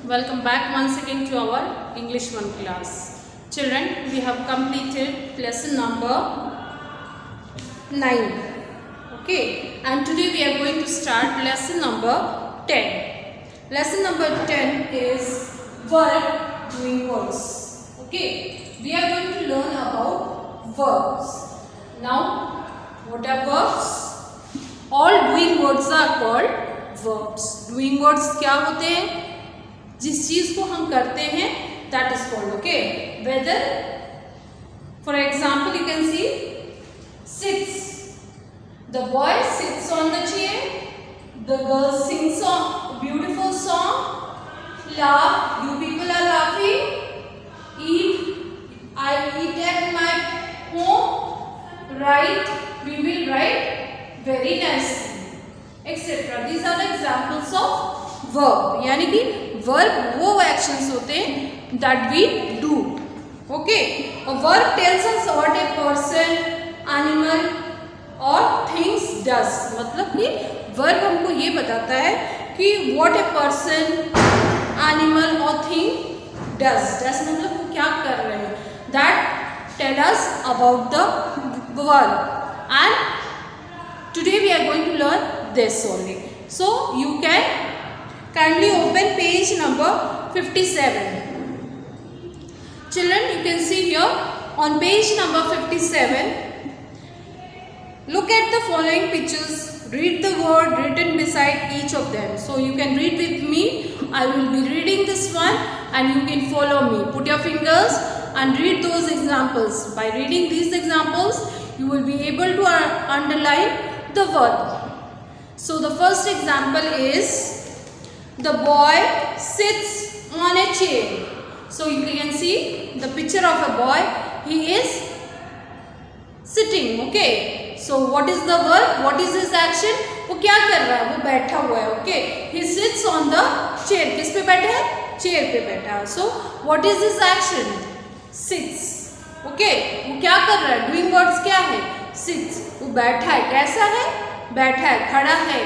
welcome back once again to our English 1 class. Children, we have completed lesson number 9. Okay, and today we are going to start lesson number 10. Lesson number 10 is verb doing words. Okay, we are going to learn about verbs. Now, what are verbs? All doing words are called verbs. Doing words क्या होते हैं? जिस चीज को हम करते हैं that is called, okay, whether for example you can see sits, the boy sits on the chair, the girl sings a beautiful song, laugh, you people are laughing, eat, I eat at my home, write, we will write very nicely, etc. These are the examples of verb. यानी कि verb वो actions होते हैं that we do. Okay, a verb tells us what a person, animal or things does. मतलब कि verb हमको ये बताता है कि what a person, animal or thing does. Does मतलब वो क्या कर रहे हैं. That tell us about the verb. And today we are going to learn this only. So you can kindly open page number 57. Children, you can see here on page number 57. Look at the following pictures. Read the word written beside each of them. So you can read with me. I will be reading this one and you can follow me. Put your fingers and read those examples. By reading these examples, you will be able to underline the verb. So the first example is the boy sits on a chair. So you can see the picture of a boy. He is sitting. Okay. So what is the verb? What is his action? वो क्या कर रहा है? वो बैठा हुआ है. Okay. He sits on the chair. किस पे बैठा है? Chair पे बैठा है. So what is his action? Sits. Okay. वो क्या कर रहा है? Doing words क्या है? Sits. वो बैठा है. कैसा है? बैठा है. खड़ा है.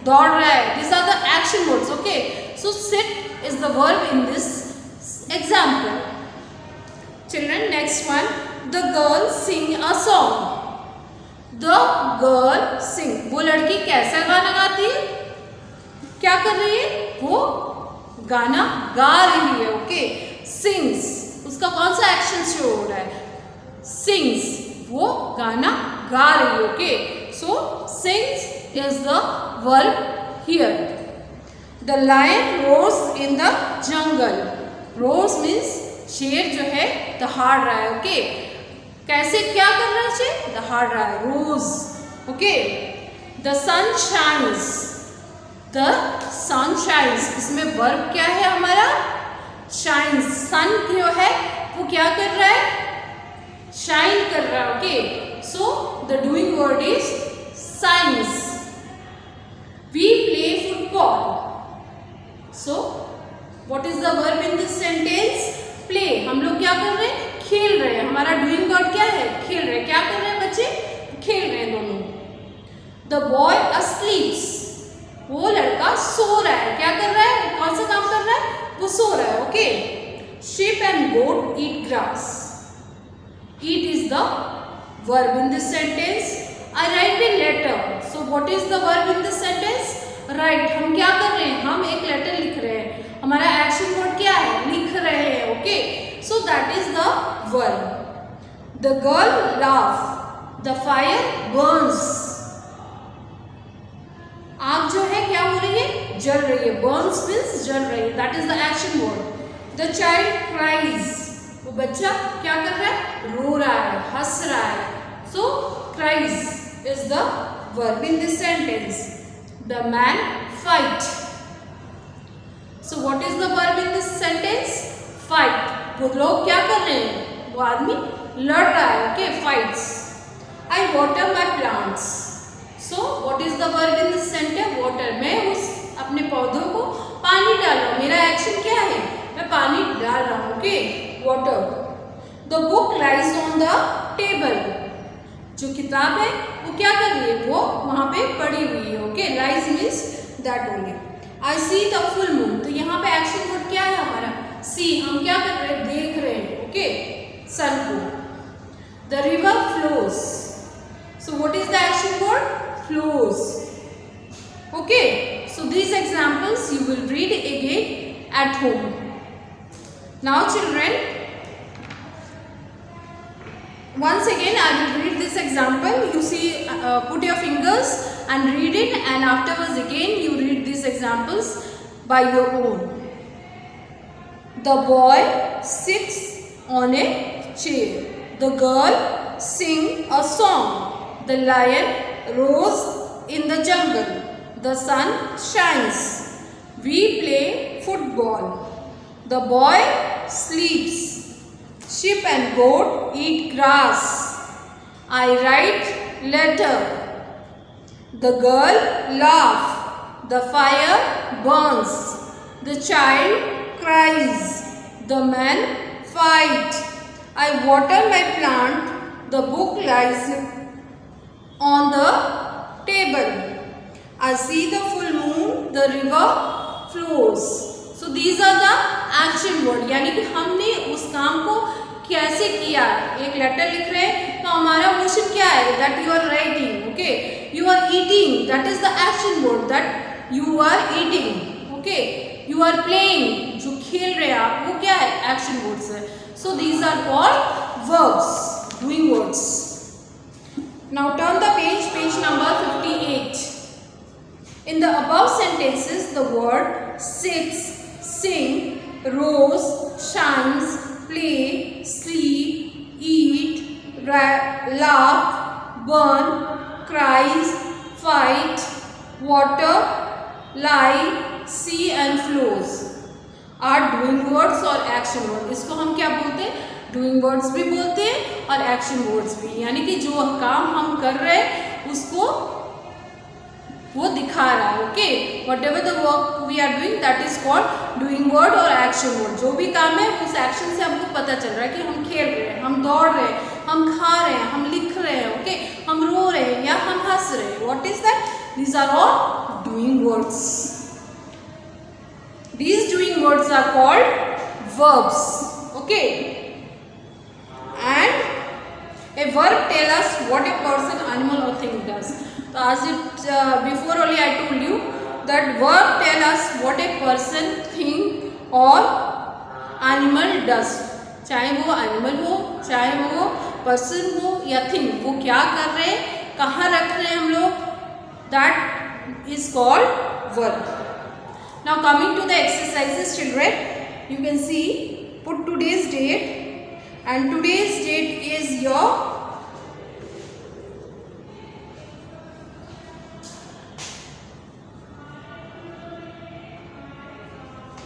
दौड़ रहा है. These are the action words. Okay. So sit is the verb in this example. Children, next one. The girl sing a song. The girl sing. वो लड़की कैसा गाना गाती है? क्या कर रही है? वो गाना गा रही है. ओके. Sings. उसका कौन सा एक्शन शो हो रहा है? Sings. वो गाना गा रही है. Okay. So sings is the verb here. The lion roars in the jungle. Roars means शेर जो है दहाड़ रहा है. ओके. कैसे क्या कर रहा है शेर? दहाड़ रहा है. Roars. Okay. The sun shines. The sun shines. इसमें वर्ब क्या है हमारा? Shines. Sun जो है वो क्या कर रहा है? Shine कर रहा है. Okay. So the doing word is shines. We play football. So what is the verb in this sentence? Play. हम लोग क्या कर रहे हैं? खेल रहे हैं. हमारा doing word क्या है? खेल रहे हैं. क्या कर रहे हैं बच्चे? खेल रहे हैं दोनों. The boy asleep. वो लड़का सो रहा है. क्या कर रहा है? कौन सा काम कर रहा है? वो सो रहा है. Okay. Sheep and goat eat grass. Eat is the verb in this sentence. I write a letter. So what is the verb in this sentence? Write. हम क्या कर रहे हैं? हम एक लेटर लिख रहे हैं. हमारा एक्शन वर्ड क्या है? लिख रहे हैं. Okay. So that is the verb. The girl laugh. The fire burns. आग जो है क्या हो रही है? जल रही है. Burns means जल रही है. That is the action word. The child cries. वो बच्चा क्या कर रहा है? रो रहा है, हंस रहा है. So cries is the verb in this sentence. The man fight. So what is the verb in this sentence? Fight. वो लोग क्या कर रहे हैं? वो आदमी लड़ रहा है. Okay, fights. I water my plants. So what is the verb in this sentence? Water. मैं उस अपने पौधों को पानी डाल रहा हूँ. मेरा एक्शन क्या है? मैं पानी डाल रहा हूँ. Okay, water. The book lies on the table. जो किताब है वो क्या कर रही है? वो वहाँ पे पड़ी हुई है. Okay, lies means that only. I see the full moon. तो यहाँ पे action at home. Now children, once again I will read this example. You see, put your fingers and read it, and afterwards again you read these examples by your own. The boy sits on a chair. The girl sings a song. The lion roars in the jungle. The sun shines. We play football. The boy sleeps. Sheep and goat eat grass. I write letter. The girl laughs. The fire burns. The child cries. The man fight. I water my plant. The book lies on the table. I see the full moon. The river flows. So these are the action word. यानी कि हमने उस काम को कैसे किया. एक letter लिख रहे हैं तो हमारा मोशन क्या है? That you are writing. Okay. You are eating. That is the action word. That you are eating. Okay. You are playing. जो खेल रहे हैं आप, वो क्या है? Action words है. So these are called verbs, doing words. Now turn the page, page number 58. In the above sentences, the word sits, sing, rose, shines, play, sleep, eat, laugh, burn, cries, fight, water, lie, see and flows are doing words or action words. इसको हम क्या बोलते हैं? Doing words भी बोलते हैं और action words भी. यानी कि जो काम हम कर रहे हैं उसको वो दिखा रहा है. Okay, whatever the work we are doing, that is called doing word और action word. जो भी काम है उस action से हमको पता चल रहा है कि हम खेल रहे हैं, हम दौड़ रहे हैं, हम खा रहे हैं, हम लिख रहे हैं. ओके, हम रो रहे हैं या हम हंस रहे हैं. What is that? These are all doing words. These doing words are called verbs. Okay, and a verb tell us what a person, animal or thing does. So as it before only I told you that verb tell us what a person, thing or animal does. चाहे वो animal हो, चाहे वो person हो या thing, वो क्या कर रहे हैं, कहाँ रख रहे हैं हम लोग, that is called verb. Now coming to the exercises, children, you can see, put today's date, and today's date is your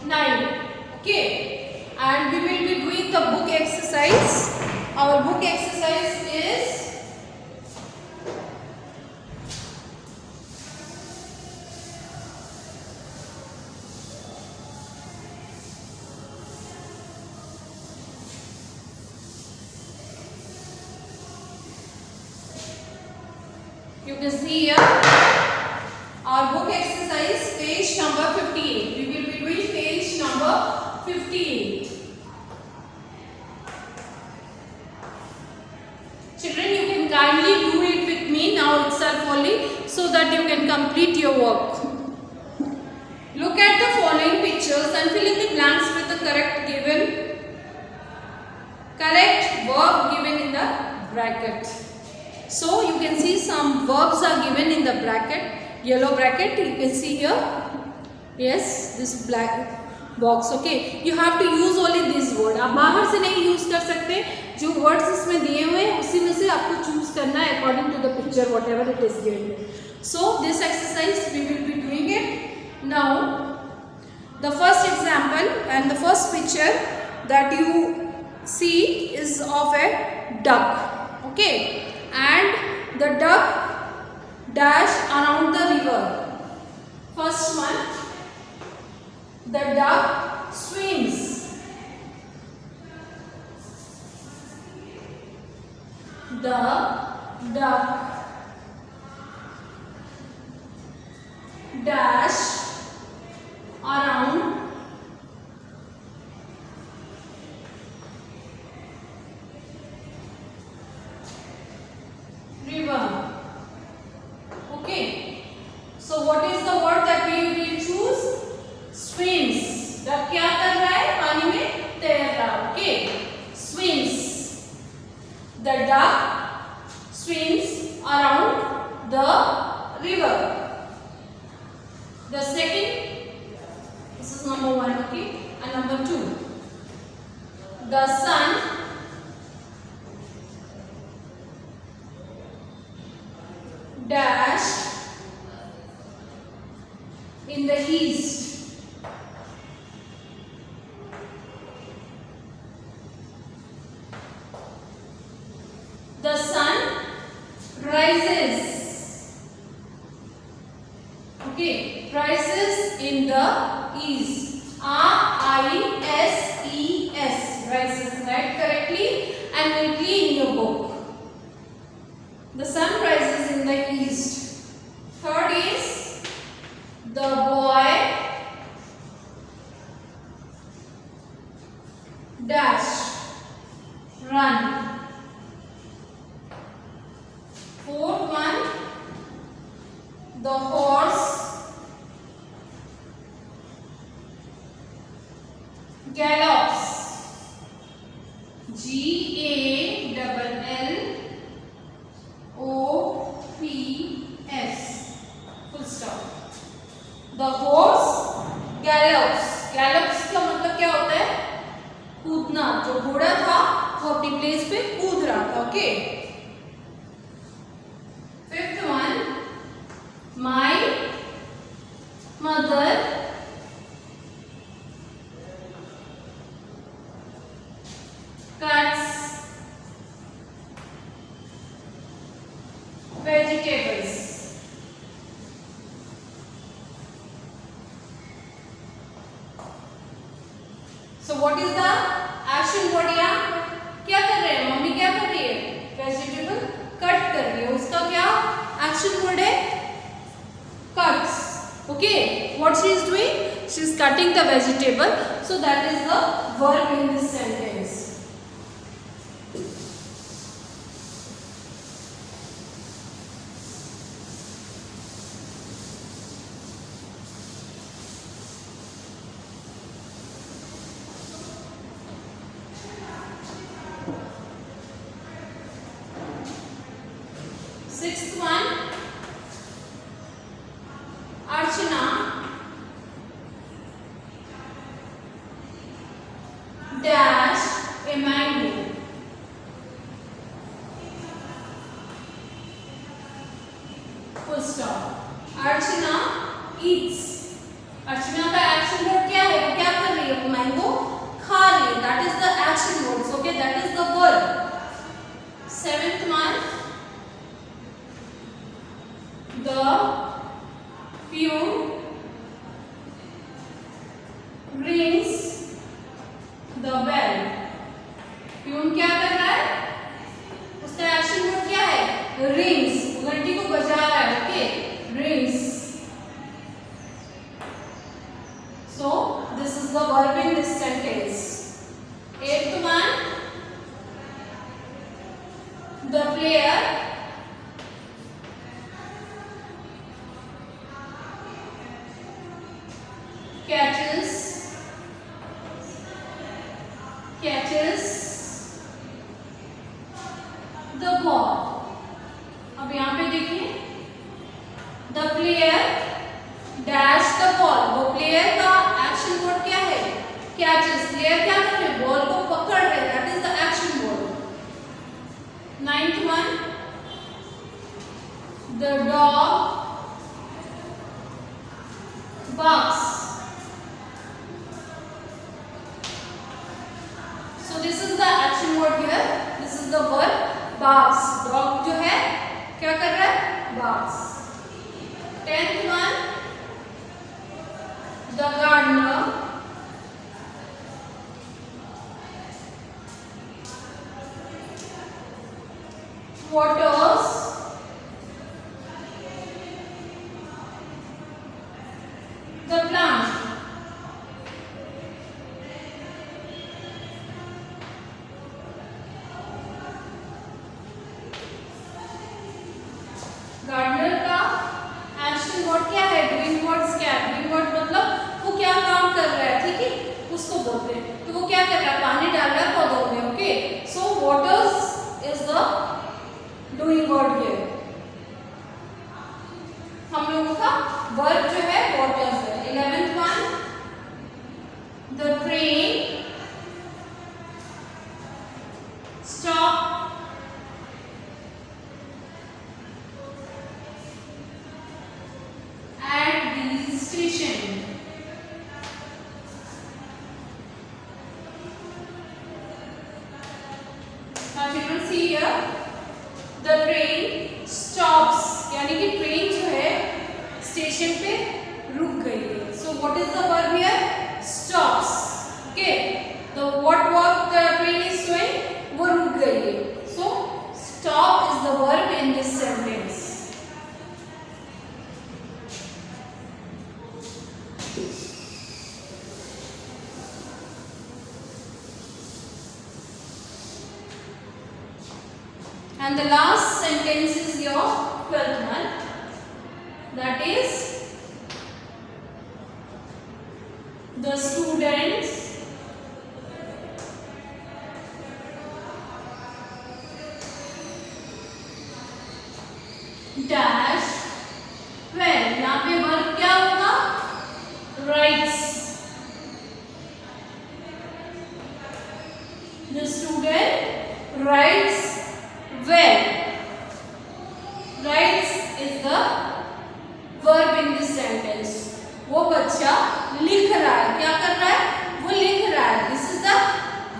nine. Okay, and we will be doing the book exercise. Our book exercise is you can see here our book exercise, page number 58. We will be doing page number 58. Children, you can kindly do it with me now itself only, so that you can complete your work. Look at the following pictures and fill in the blanks with the correct verb given in the bracket. So you can see some verbs are given in the bracket, yellow bracket. You can see here, yes, this black box. Okay, you have to use only this word. आप बाहर से नहीं use कर सकते. जो words इसमें दिए हुए हैं उसी में से आपको choose करना है according to the picture, whatever it is given. So this exercise we will be doing it. Now the first example and the first picture that you see is of a duck. Okay, and the duck dash around the river. First one, the duck swims. The duck dash around river. Okay, so what is the word that we will choose? Swims. Duck क्या कर रहा है? पानी में तैर रहा। Okay, swims, the duck swims around the river. The second, this is number 1, okay, and number 2, the sun dash in the east. The sun rises. Okay, rises in the east. R-I-S-E-S. Rises. Write correctly and neatly in your book. The sun rises in the east. Third is the boy dash run. Fourth one, the horse gallops. G-A-L-L-O-P-S. Full stop. The horse gallops. Gallops का मतलब क्या होता है? कूदना. जो घोड़ा था वो अपनी प्लेस पे कूद रहा था. Okay. Fifth one, my mother cuts vegetables. So what is the action word here? क्या कर रहे हैं? मम्मी क्या कर रही है? वेजिटेबल कट कर रही है. उसका क्या action word है? Cuts. Okay, what she is doing? She is cutting the vegetable. So that is the verb in this sentence. Sixth one, Archana dash a mango. Full stop. Archana eats. Archana का action word क्या है? वो क्या कर रही है? वो mango खा रही है. That is the action words. Okay, that is the verb. Seventh one, the fume rings the bell. Fume क्या कर रहा है? उसका एक्शन वर्ड क्या है? Rings. घंटी को बजा रहा है. Okay, rings. So this is the verb in this sentence. Eighth one, the player catches the ball. अब यहाँ पे देखिए, the player dash the ball. वो प्लेयर का एक्शन वर्ड क्या है? Catches. प्लेयर क्या कर रहे हैं? बॉल को पकड़ रहे हैं. That is the action word. Ninth one, the dog barks. So this is the action word here. This is the verb barks. Dog जो है क्या कर रहा है? Barks. 10th one, the gardener waters the plant. Gardener का action word क्या है? Doing words क्या है? डूइंग वर्ड मतलब वो क्या काम कर रहा है. ठीक है, उसको बोलते हैं। तो वो क्या कर रहा है, पानी डाल रहा है पौधों में। Okay, so waters is the doing word here. हम लोगों का वर्ब जो है वाटर्स है। 11th one, the train stop at the station. Now children see here, the train stops, यानी कि ट्रेन जो है स्टेशन पे रुक गई है। So what is the verb here? Stops. Okay. So what work the train is doing? वो रुक गई है। So stop is the verb in this sentence. And the last sentence is your 12th one. That is, the students dash well. यहाँ पे verb क्या होगा? Writes. The student writes well. Writes is the verb in this sentence. वो बच्चा लिख रहा है। क्या कर रहा है? वो लिख रहा है। This is the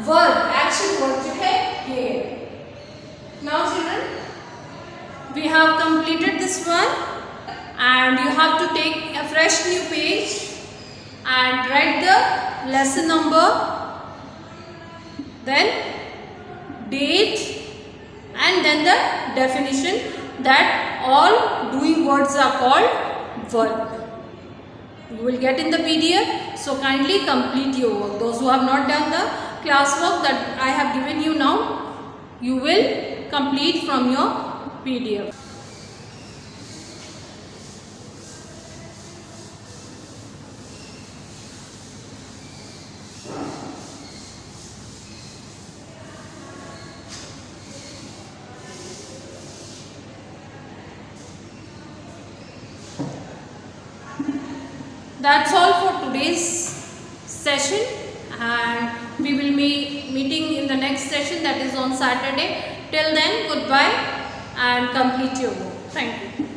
verb, action verb जो है ये। Now children, we have completed this one, and you have to take a fresh new page and write the lesson number, then date, and then the definition that all doing words are called verb. You will get in the PDF, so kindly complete your work. Those who have not done the classwork that I have given you now, you will complete from your PDF. That's all for today's session, and we will be meeting in the next session, that is on Saturday. Till then, goodbye and complete your work. Thank you.